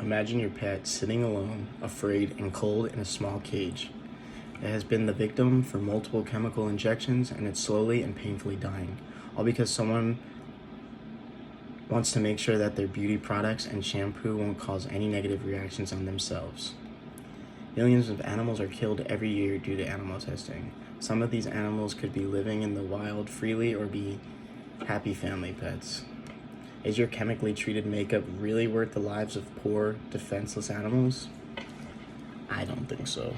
Imagine your pet sitting alone, afraid and cold in a small cage. It has been the victim for multiple chemical injections and it's slowly and painfully dying, all because someone wants to make sure that their beauty products and shampoo won't cause any negative reactions on themselves. Millions of animals are killed every year due to animal testing. Some of these animals could be living in the wild freely or be happy family pets. Is your chemically treated makeup really worth the lives of poor, defenseless animals? I don't think so.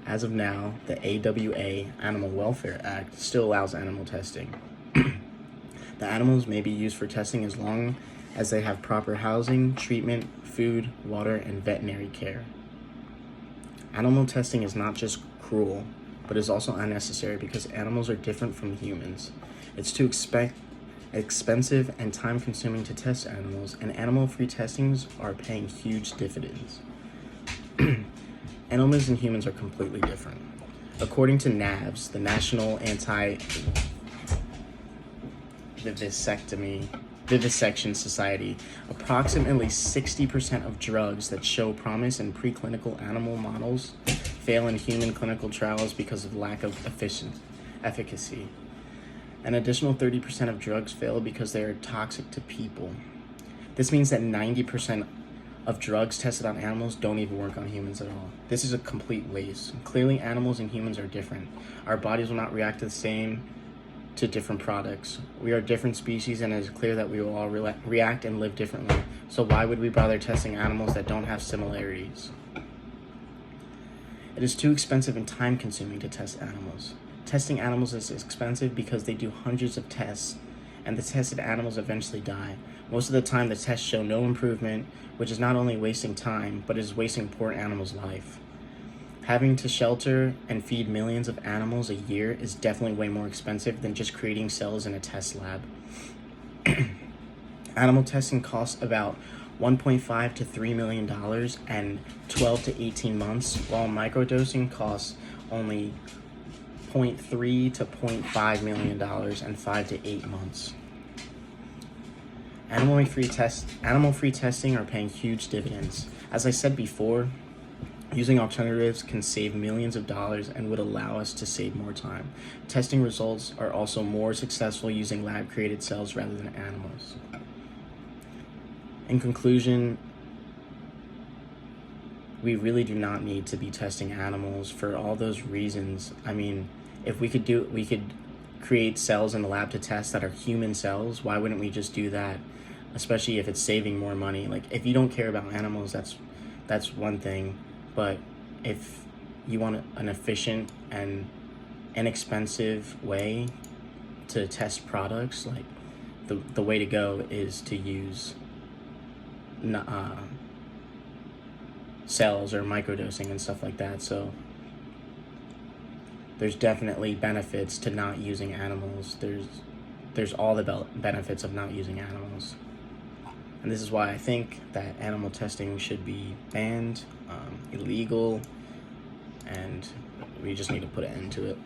As of now, the AWA, Animal Welfare Act, still allows animal testing. The animals may be used for testing as long as they have proper housing, treatment, food, water, and veterinary care. Animal testing is not just cruel, but is also unnecessary because animals are different from humans. It's too expensive and time-consuming to test animals, and animal-free testings are paying huge dividends. Animals and humans are completely different. According to NAVS, the National Anti-Vivisection Society, approximately 60% of drugs that show promise in preclinical animal models fail in human clinical trials because of lack of efficacy. An additional 30% of drugs fail because they are toxic to people. This means that 90% of drugs tested on animals don't even work on humans at all. This is a complete waste. Clearly, animals and humans are different. Our bodies will not react the same to different products. We are different species, and it is clear that we will all react and live differently. So why would we bother testing animals that don't have similarities? It is too expensive and time-consuming to test animals. Testing animals is expensive because they do hundreds of tests, and the tested animals eventually die. Most of the time, the tests show no improvement, which is not only wasting time, but is wasting poor animals' life. Having to shelter and feed millions of animals a year is definitely way more expensive than just creating cells in a test lab. Animal testing costs about $1.5 to $3 million and 12 to 18 months, while microdosing costs only $0.3 to $0.5 million and 5 to 8 months. Animal-free testing are paying huge dividends. As I said before, using alternatives can save millions of dollars and would allow us to save more time. Testing results are also more successful using lab-created cells rather than animals. In conclusion, we really do not need to be testing animals for all those reasons. I mean, if we could create cells in the lab to test that are human cells. Why wouldn't we just do that? Especially if it's saving more money. Like, if you don't care about animals, that's one thing. But if you want an efficient and inexpensive way to test products, like the way to go is to use cells or microdosing and stuff like that. So there's definitely benefits to not using animals. There's all the benefits of not using animals. And this is why I think that animal testing should be banned, illegal, and we just need to put an end to it.